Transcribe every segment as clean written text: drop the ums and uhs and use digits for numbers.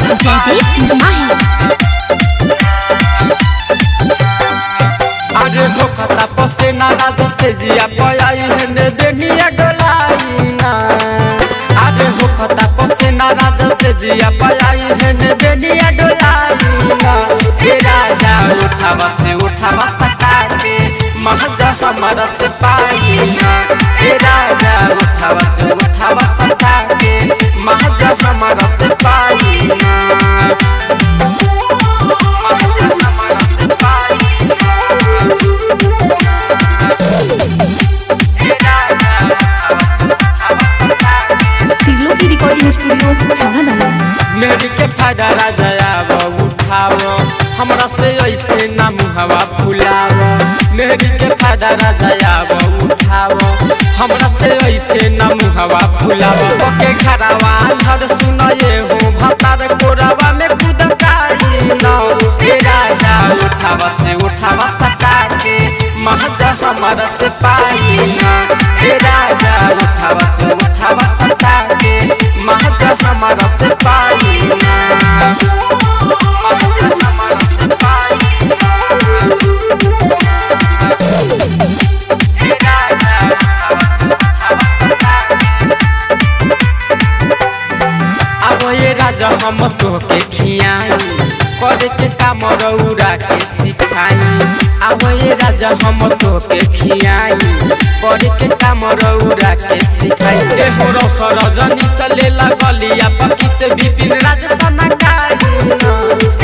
जयदीप माही। अरे हो खता पसे ना राजा से जिया पयाई है ने देनिया डोलाई ना। अरे हो खता पसे ना राजा से जिया पयाई है ने देनिया डोलाई ना। हे राजा उठावा सका के महजा हमारा से पाई ना। हे राजा उठावा सका के महजा हमारा से पाई ना। रिकॉर्डिंग स्टूडियो छावड़ा मेरी के फायदा राजा आव उठाओ हमरा से ऐसे ना मुहवा फुलाओ। मेरी के फायदा राजा आव उठाओ हमरा से ऐसे ना मुहवा फुलाओ। ओके घरवा घर सुनाए हो भतार कोरवा में कूद काई ना। हे राजा उठावा सका के महजा हमारा से पाई ना। हे राजा उठावा सका के महजा हमारा से पाई ना। महजा हमारा से पाई ना। हे राजा अब ये राजा हम तो के खियाई करे के काम रौरा के सिखाई। अब ये राजा हम तो के खियाई करे के काम रौरा के सिखाई। हो रस रजनी से ले लगलिया पकी से विपिन राजा सना काई ना।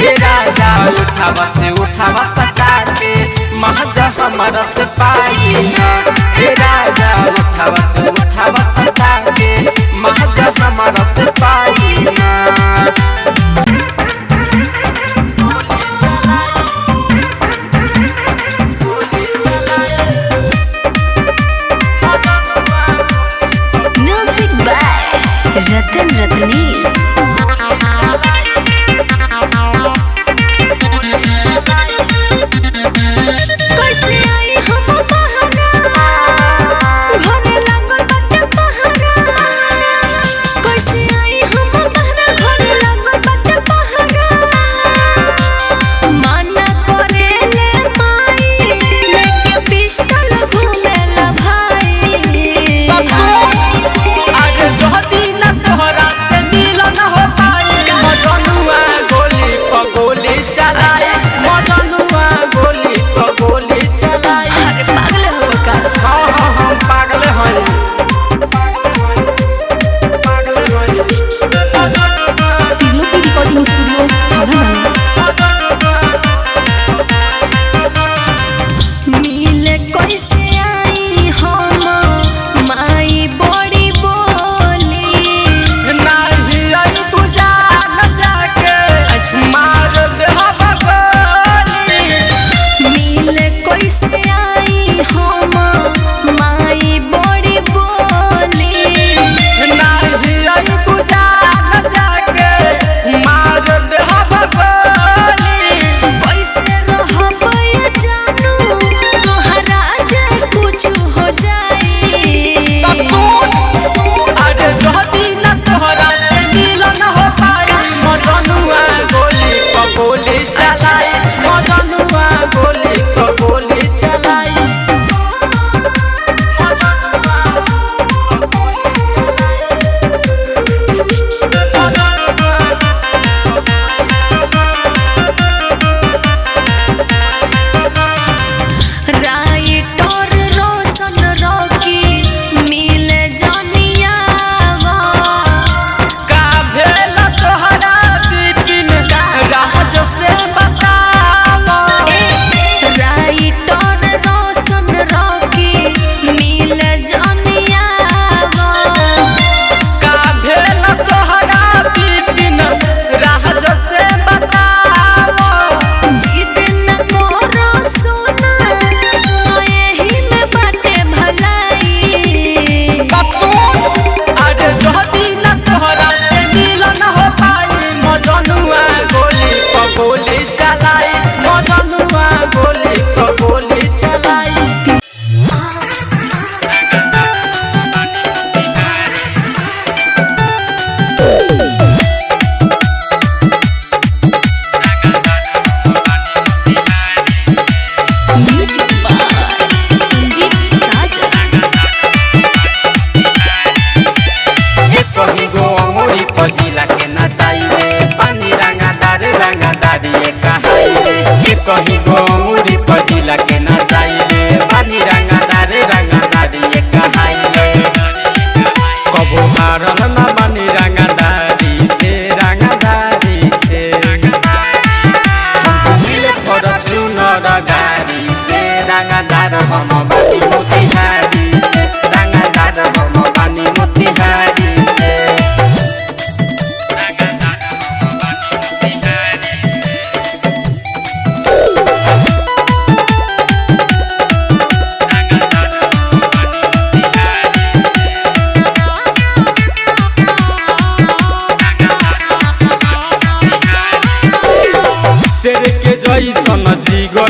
हे राजा उठावा सका के महजा हमारा से पाई ना। हे राजा उठावा सका के महजा हमारा से पाई ना। म्यूजिक बाय रतन रत्नेश। कैसे आई हम बहाना घरे लग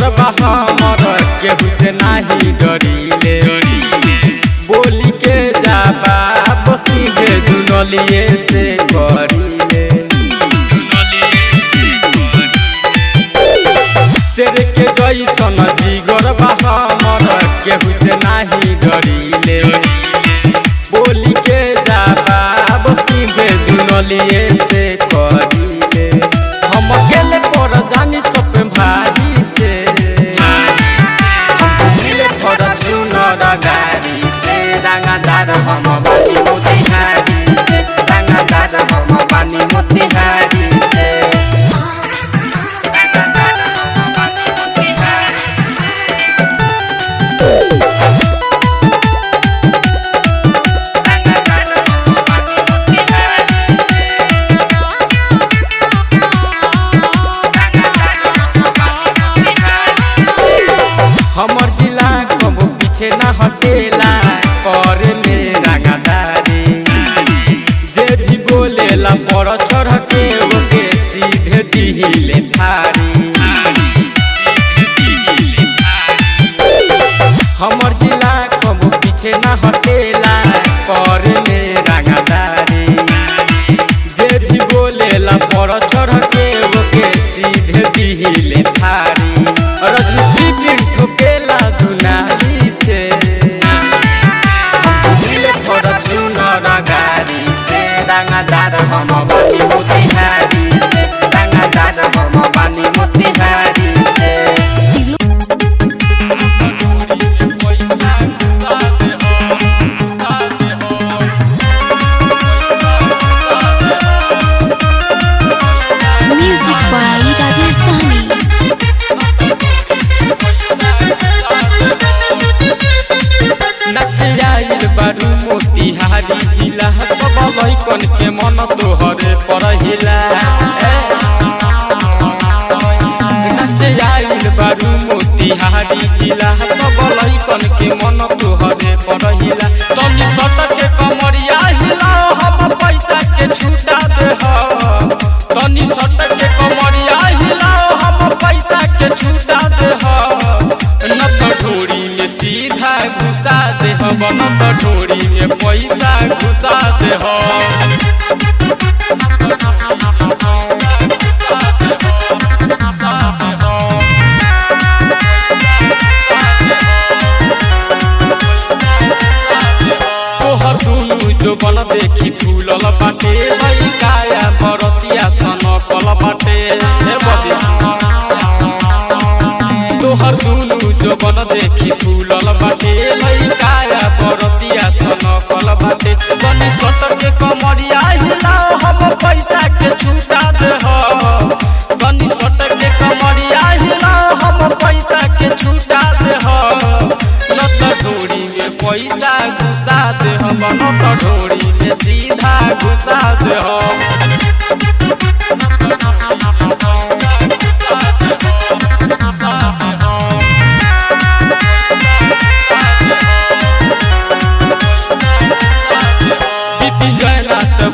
जिगर हमर केहू से नाही डरीले बोली के जाबा सीधे दुनलिए से करीले शेर के जैसन जिगर हमर केहू से नाही डरीले बोली के जाबा सीधे दुनलिए से करीले हम गेले पर जानी सब भारी से मिले पर चुनर गाड़ी से रंगदार हम बानी मोतिहारी से रंगदार हम बानी मोतिहारी से हमर जिला कबो पीछे न हटेला कर में रंगदारी जे भी बोलेला पर चढ़ के ओके सीधे दिहिले फारी हमर जिला कबो पीछे न हटेला कर में रंगदारी जे भी बोलेला पर चढ़ के ओके सीधे दिहिले फारी रजनी ठोकेला दुनाली से मिले पर चुनर गाड़ी से रंगदार हम बानी मोतिहारी से रंगदार हम बानी मोतिहारी से म्यूजिक बाय राजेश सहनी। नचियाइल बारू मोतिहारी जिला सब लइकन के मन तोहरे परहिला नचियाइल बारू मोतिहारी जिला सब लइकन के मन तोहरे परहिला तनी सटक के कमरिया हिलाओ हम पैसा के छूटा दे तनी सटक के कमरिया हिलाओ हम पैसा के छूटा दे न तो ढोरी में सीधा घुसा दे न तो ढोरी में पैसा घुसा दे तोहर दुनु जो बन देखी फूलल बाटे काया बरतिया सनकल बाटे हे बदी तोहर दुनु जो बन देखी फूलल बाटे काया बरतिया सनकल बाटे बनी सटक के कमरिया हिलाओ हम पैसा के छूटा दे बनी सटक के कमरिया हिलाओ हम पैसा के छूटा दे न तो ढोरी में पैसा घुसा दे न तो ढोरी में सीधा घुसा दे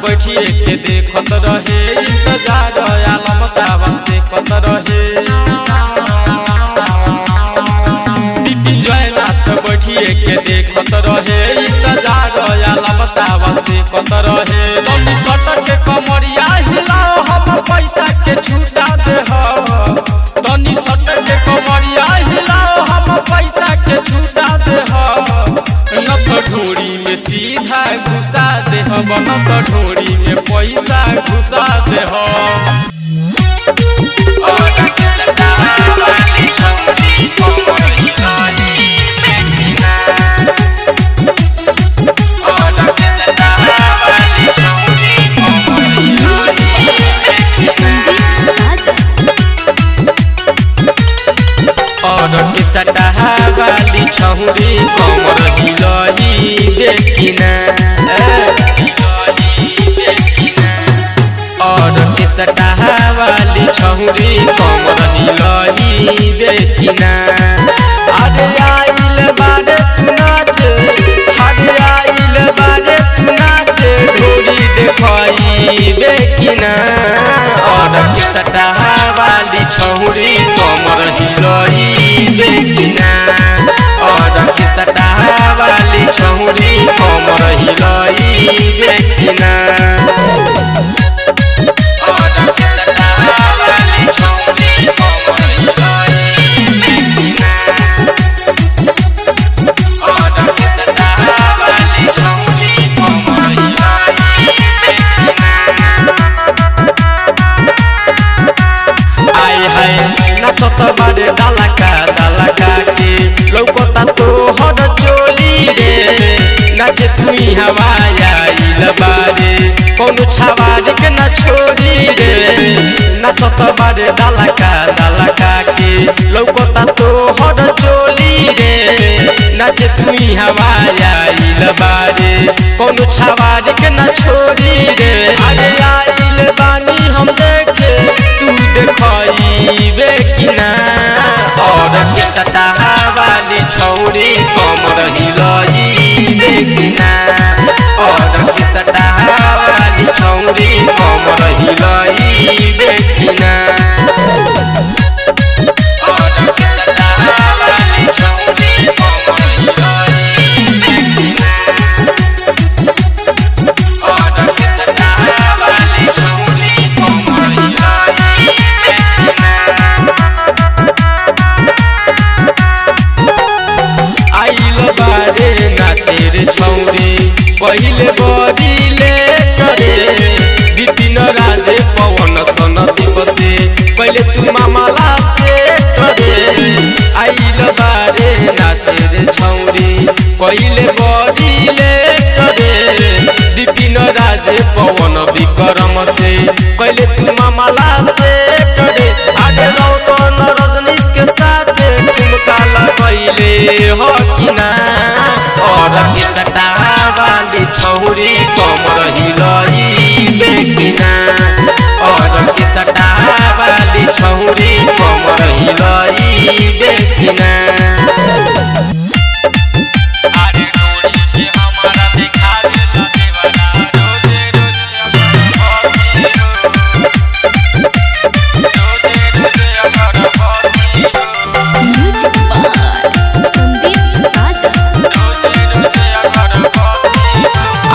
बैठिए के देखत रहे इंतजार आलम दावा से कत रहे बिपिन जयनाथ बैठिए के देखत रहे इंतजार आलम दावा से कत रहे तनी सटक के कमरिया हिलाओ हम पैसा के छूटा दे तनी सटक के कमरिया हिलाओ हम पैसा के छूटा दे न तो ढोरी में सीधा घुसा दे न तो ढोरी में पैसा घुसा दे और सटहा वाली छौरी कमर हिलई बेकिना और सटहा वाली छौरी कमर हिलई बेकिना अरे आइल बारे नाच अरे आइल बारे नाच ढोरी देखई बेकिना और सटहा वाली छौरी कमर हिलई नाचत बारे दालका दालका के लौकता तोहर चोली रे नाचे तुई हवाया इल बारे कोनो छवारी के ना छोड़ी रे नाचत बारे दालका दालका के लौकता तोहर चोली रे नाचे तुई हवाया इल बारे कोनो छवारी के ना छोड़ी रे अरे आइल बानी हम देखे तू देखइबे कि ना और के सटाहा वाली छौरी कमर हिलइबे कि ना और के सटाहा वाली छौरी कमर हिलइबे कि ना और के सटाहा वाली छौरी कमर हिलइबे कि ना और के सटाहा वाली छौरी कमर हिलइबे कि ना आइल बारे नाचे रे छौरी पहिले बरिले करे बिपिन राजे पवन सन दिवसे पहिले तू मामला से करे आइल बारे नाचे रे छौरी पहिले बरिले करे बिपिन राजे पवन विक्रम से पहिले तू मामला से करे आगे रौशन रजनीश के साथ ठुमका लगैले हो कि ना और के सटाहा वाली छौरी कमर हिलइबे कि ना और के सटाहा वाली छौरी कमर हिलइबे कि ना अरे डोरी के हमारा दिखा देला देवरा रोजे रोजे अगर होती म्यूजिक बाय संदीप साजन।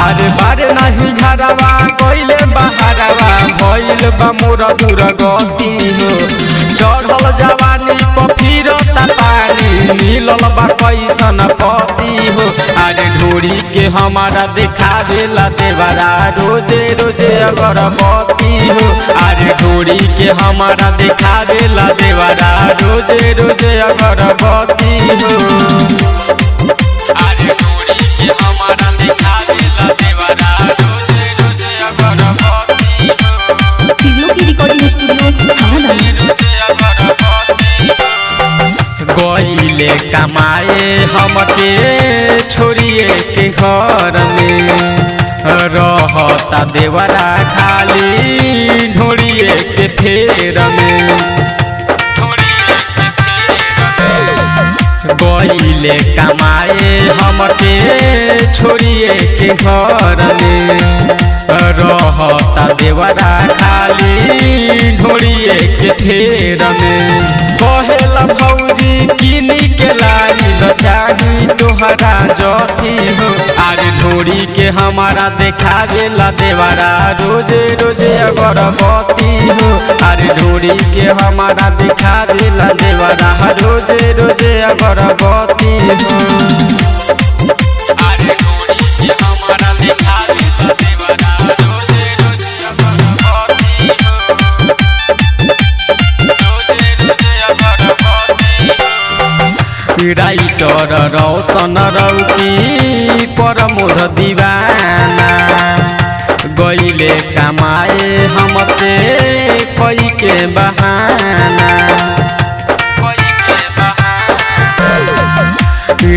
अरे बारे नहीं घरवा गइले बहारवा भइल बा मोर दूर गति हो चढ़ल जवानी पर फिरता पानी मिलल बा कैसन पति हो अरे ढोरी के हमारा देखा देला देवरा रोजे रोजे अगरबत्ती हो अरे ढोरी के हमारा देखा देला देवरा रोजे रोजे अगरबत्ती हो अरे डोरी के हमारा दिखा देला देवरा रोजे रोजे अगरबत्ती हो फिल्मों की रिकॉर्डिंग स्टूडियो छावला। रोजे अगरबत्ती गइले कमाए हमके छोड़िए के घर में रहता देवरा खाली ढोरिए के फेर में गइले कमाए हमके छोड़िए के घर में रहता देवरा खाली ढोरिए के फेर में कहेला भौजी किनी के लागिल चाही तोहरा जथी हो अरे ढोरी के हमारा देखा देला देवरा रोजे रोजे अगरबत्ती हो अरे ढोरी के हमारा दिखा देला देवरा रोजे रोजे अगरबत्ती हो अरे ढोरी के हमारा दिखा देला देवरा रोजे रोजे अगरबत्ती हो रोजे रोजे अगरबत्ती राइटर रौशन रौकी परमोध दीवाना गइले कमाए हमसे कई के बहाना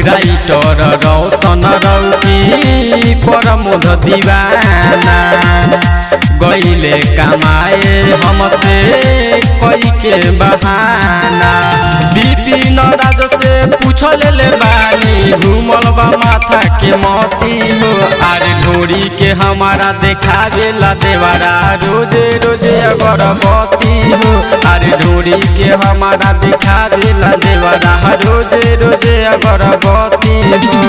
राइटर रौशन रौकी परमोध दीवाना गइले कमाए हमसे कई के बहाना बिपिन राज से पूछ ले बानी घूमल बा माथा के मोती हो अरे ढोरी के हमारा देखा देला देवरा रोजे रोजे अगरबत्ती हो अरे ढोरी के हमारा दिखा देला देवरा रोजे रोजे अगरबत्ती हो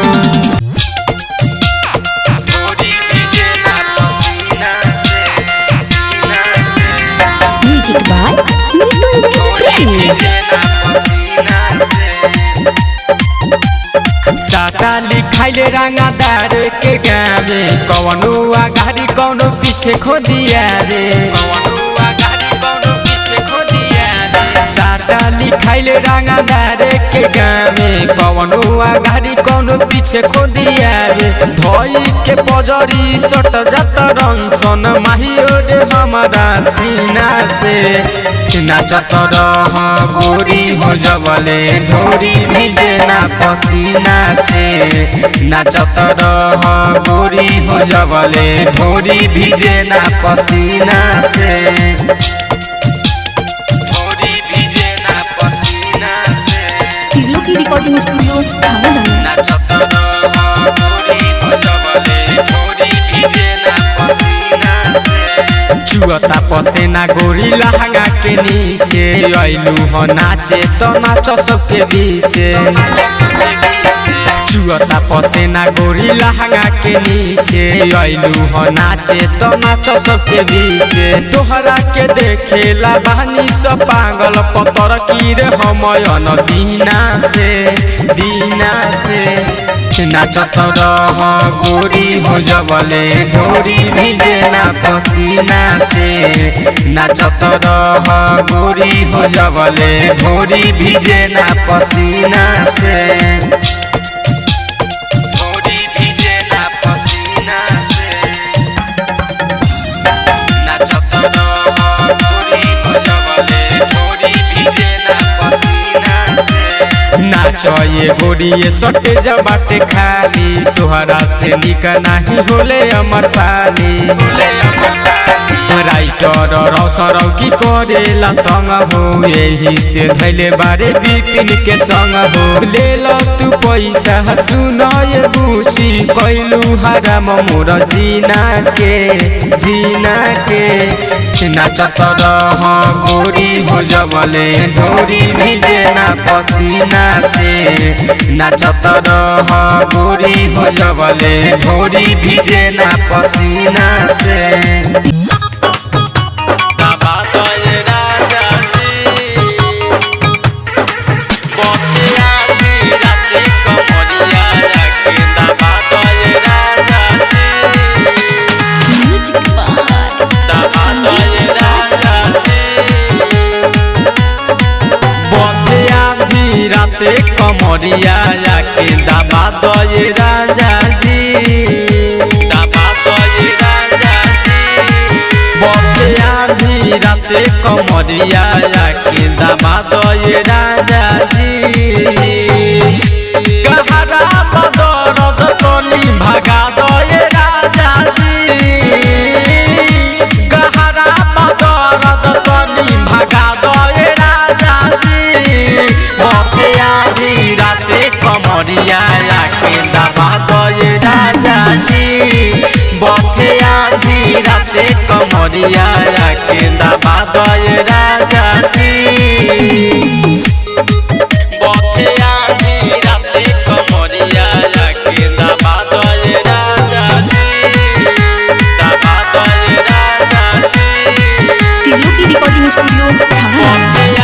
म्यूजिक बाय मृत्युंजय प्रेमी। साटा लिखाइले रंगादार के गावे कवनो आगारी कवनो पीछे खोदिया रे साटा लिखाइले रंगदारे के गामे कवनो आगारी कौनो पीछे खोदिया रे धोई के पजरी सट जात रंसन माहियो रे हमारा सीना से नाचत रह गोरी हो जबले ढोरी भिजे ना पसीना से नाचत रह गोरी हो जबले ढोरी भिजे ना पसीना से ढोरी भिजे ना पसीना से टिल्लू की रिकॉर्डिंग स्टूडियो छावड़ा। नाचत रह गोरी हो जबले ढोरी भिजे ना पसीना से चुअता पसेना गोरी लहंगा के नीचे आइलू हो नाचे तो नाचो सबके बीचे चुअता पसेना गोरी लहंगा के नीचे आइलू हो नाचे तो नाचो सबके बीचे तोहरा के देखेला बहनी सब पागल पतर की रे हमयन दीना से नाचत रह गोरी हो जबले ढोरी भिजे ना पसीना से नाचत रह गोरी हो जबले ढोरी भिजे ना पसीना से ढोरी भिजे ना पसीना से नाचत रह गोरी हो जबले ढोरी भिजे ना पसीना से नाचो ये गोरी ये सटे जबाटे खाली तोहरा से निका नहीं होले अमर पाली राइटर रौसरौ की करेला तंग हो यही से धैले बारे बिपिन के संग हो ले लो तू पैसा सुन ये बूची कैलू हराम मोर जीना के नाचत रह गोरी हो जबले ढोरी भिजे ना पसीना से नाचत रह गोरी हो जबले ढोरी भिजे ना पसीना से राते कमरिया के दबा दये राजा जी दबा दये राजा जी बतिया भी राते कमरिया के दबा दये राजा जी गहरा बदरद तनी भगा दये राजा जी गहरा बदरद तनी भगा दये राजा जी राते कमरिया के दबा दये राजा जी बथिया धी राते कमरिया के दबा दये राजा जी बथिया धी राते कमरिया के दबा दये राजा जी दबा दये राजा जी टिल्लू की रिकॉर्डिंग स्टूडियो छावड़ा।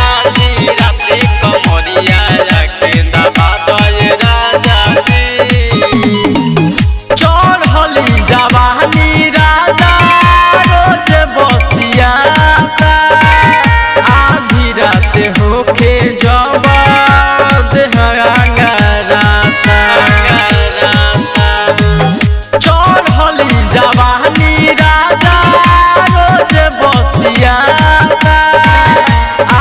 चढ़ली जवानी राजा रोज बसियाता आधी रात होके जब देहंगराता चढ़ली जवानी राजा रोज बसियाता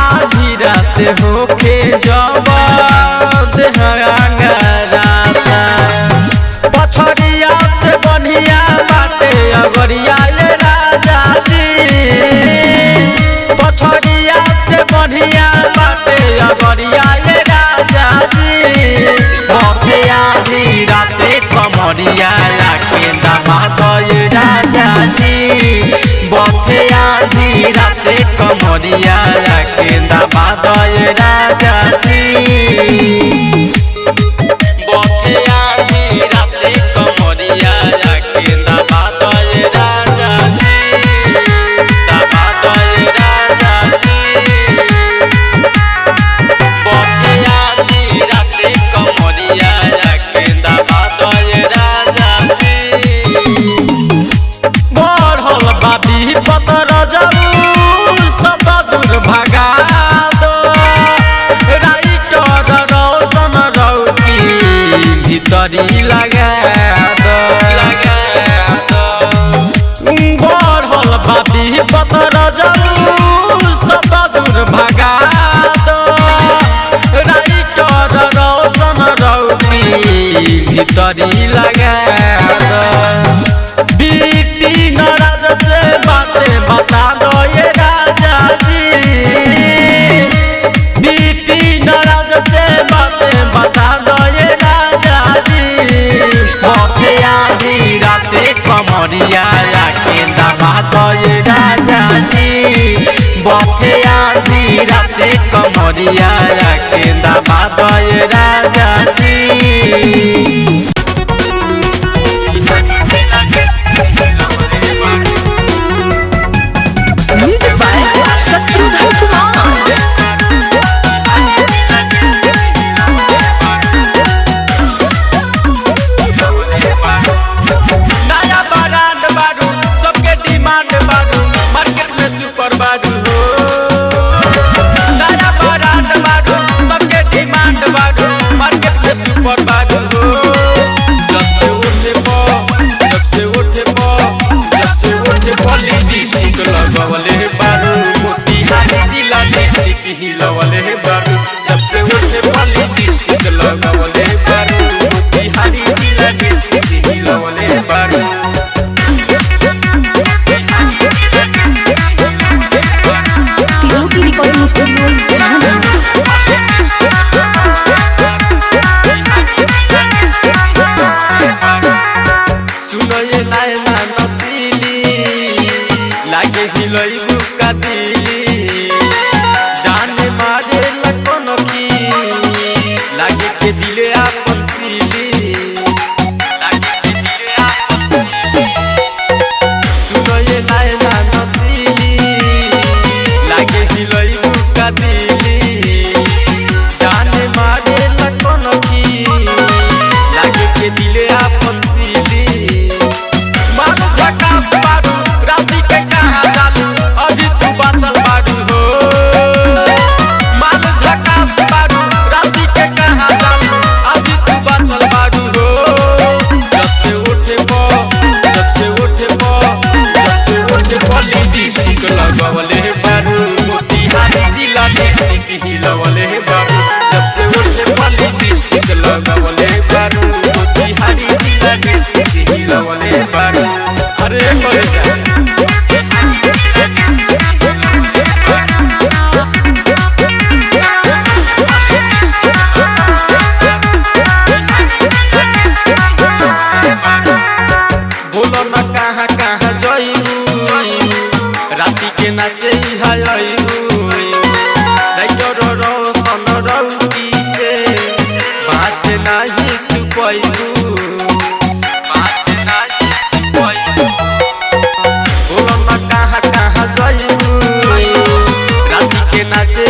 आधी रात होके जब देहंगराता पछड़िया से बढ़िया बाटे अगरिया ये राजा जी पछड़िया से बढ़िया बाटे अगरिया ये राजा जी बथिया धी राते कमरिया के दबा दये राजा जी बथिया धी राते कमरिया के दबा दये राजा जी बथिया धी राते कमरिया के दबा दये राजा जी दबा दये राजा जी बथिया धी राते कमरिया के दबा दये राजा जी बढ़ल बाबी पतर जाऊ सब दूर भगा दो भीतरी लगा दो बढ़ल बाबी पतर जाऊ सब दूर भगा दो राइटर रोशन रौकी भीतरी लगा दो बीपी नाराज से बातें बता दो ये राजा जी बीपी नाराज से बातें बता दो ये राजा जी मोटे आधी राते कमरिया के दबा दो ये राजा जी मोटे आधी राते कमरिया के दबा दो ये राजा जी Music by Shatrudhan Kumar. नया ब्रांड बारू सबके डिमांड बारू मार्केट में सुपर बारू नया ब्रांड बारू सबके डिमांड बारू मार्केट में सुपर बारू जब से उठे लिपस्टिक लगवले बारू मोतिहारी जिला डिस्ट्रिक्ट हिलवले बारू जब से उठे लिपस्टिक लगवले बारू मोतिहारी जिला डिस्ट्रिक्ट हिलवले बारू Tiloki Recording Studio, Chhana. सुनो ये नायना नसीली लागे हिलोई बुका दिली जाने मारे लगन की लागे के दिले आपन सीली सुनो ये नायना नसीली लागे हिलोई बुका दिली जाने मारे लगन की लागे के दिले आपन सीली मानो झकास बारू राती के कहाँ जालू अभी तू बाचल बारू हो मानो झकास बारू राती के कहाँ जालू अभी तू बाचल बारू हो जब से उठे लिपस्टिक लगवले बारू मोतिहारी जिला डिस्ट्रिक्ट हिलवले बारू जब से उठे लिपस्टिक लगवले बारू मोतिहारी जिला डिस्ट्रिक्ट हिलवले बारू अरे करे जा बोलो ना कहाँ कहाँ जाइबू राती के नाचे राइटर रोशन रौकी से बाँच नहीं तू पैबू बोलो ना कहाँ कहाँ जाइबू राती के नाचे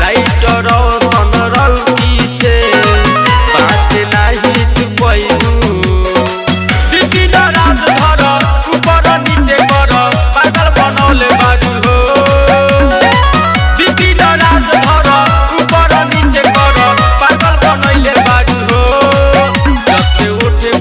राइटर रोशन रौकी से बाँच नहीं तू पैबू राज धर ऊपर नीचे कर पागल बनौले बाजू हो विपिन राज धर ऊपर नीचे कर पागल बनौले बाजू हो जब से उठे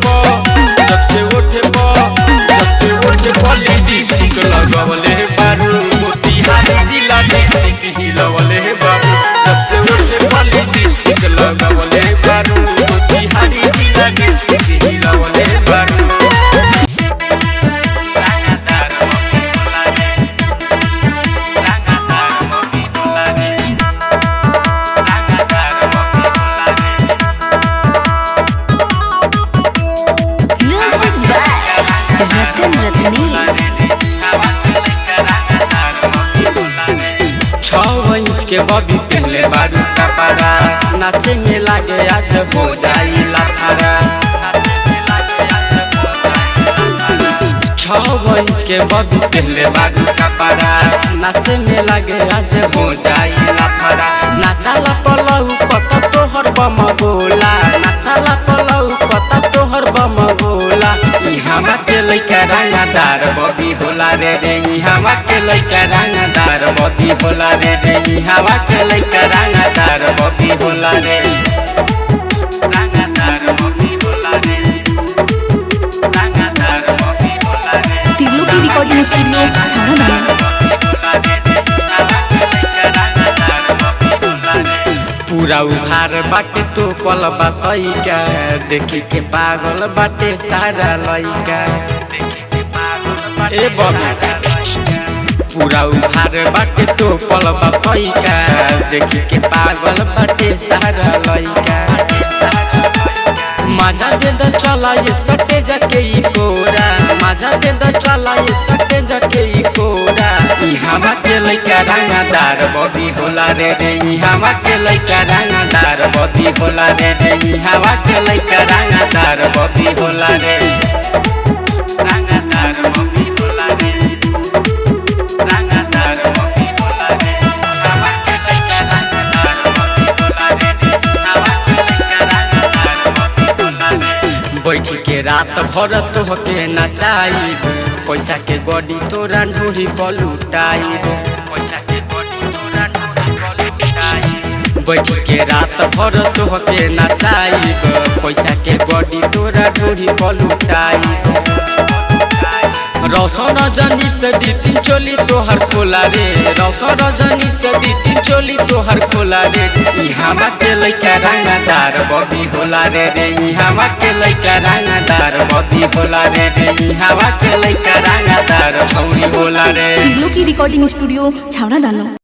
लिपस्टिक लगवले बारू मोतिहारी जिला डिस्ट्रिक्ट हिलवले बारू जब से उठे लिपस्टिक लगवले बारू मोतिहारी जिला डिस्ट्रिक्ट हिलवले बारू Music by Ratan Ratnesh. 6 inch के बॉबी पहले बारू कपड़ा नाचे में लागे आज हो जाई लाफारा 6 इंच के बॉबी पहले बारू कपड़ा नाचे में लागे आज हो जाई लाफारा नाचाला पलऊ कत तोहर बम गोला नाचाला पलऊ कत तोहर बम गोला इहावा के लइका रंगदार बॉबी होला रे इहावा के लइका रंगदार बॉबी होला रे इहावा के लइका रंगदार बॉबी होला रे त्रिलोकी रिकॉर्डिंग स्टूडियो छावड़ा पूरा उघार बाटे तो कल बतैका देखी के पागल बाटे सारा लइका ए बबी पूरा उघार बाटे तो कल बतैका देखी के पागल बाटे सारा लइका माझा जे द चला ये सटे जके ई कोरा माझा जे द चला ये सटे जके ई कोरा ई हवा के लइका रंगदार बबी होला रे ई हवा के लइका रंगदार बबी होला रे ई हवा के लइका रंगदार बबी होला रे रंगदार बबी होला रे रंगदार बबी होला रे हवा के लइका रंगदार बबी होला रे हवा के लइका रंगदार बबी होला रे बैठी के रात भर तोहके नचाई पैसा के गड्डी तोरा ढूढ़ी पलुटाई पैसा के गड्डी तोरा ढूढ़ी पलुटाई बैठी के रात भर तोहके नचाई पैसा के गड्डी तोरा ढूढ़ी पलुटाई रौशन रजनी से दीतिन चोली तोहर खोला रे रौशन रजनी से दीतिन चोली तोहर खोला रे ई हवा के लइका रंगदार बबी होला रे ई हवा के लइका रंगदार बबी होला रे ई हवा के लइका रंगदार छौरी होला रे त्रिलोकी रिकॉर्डिंग स्टूडियो छावड़ा दानो।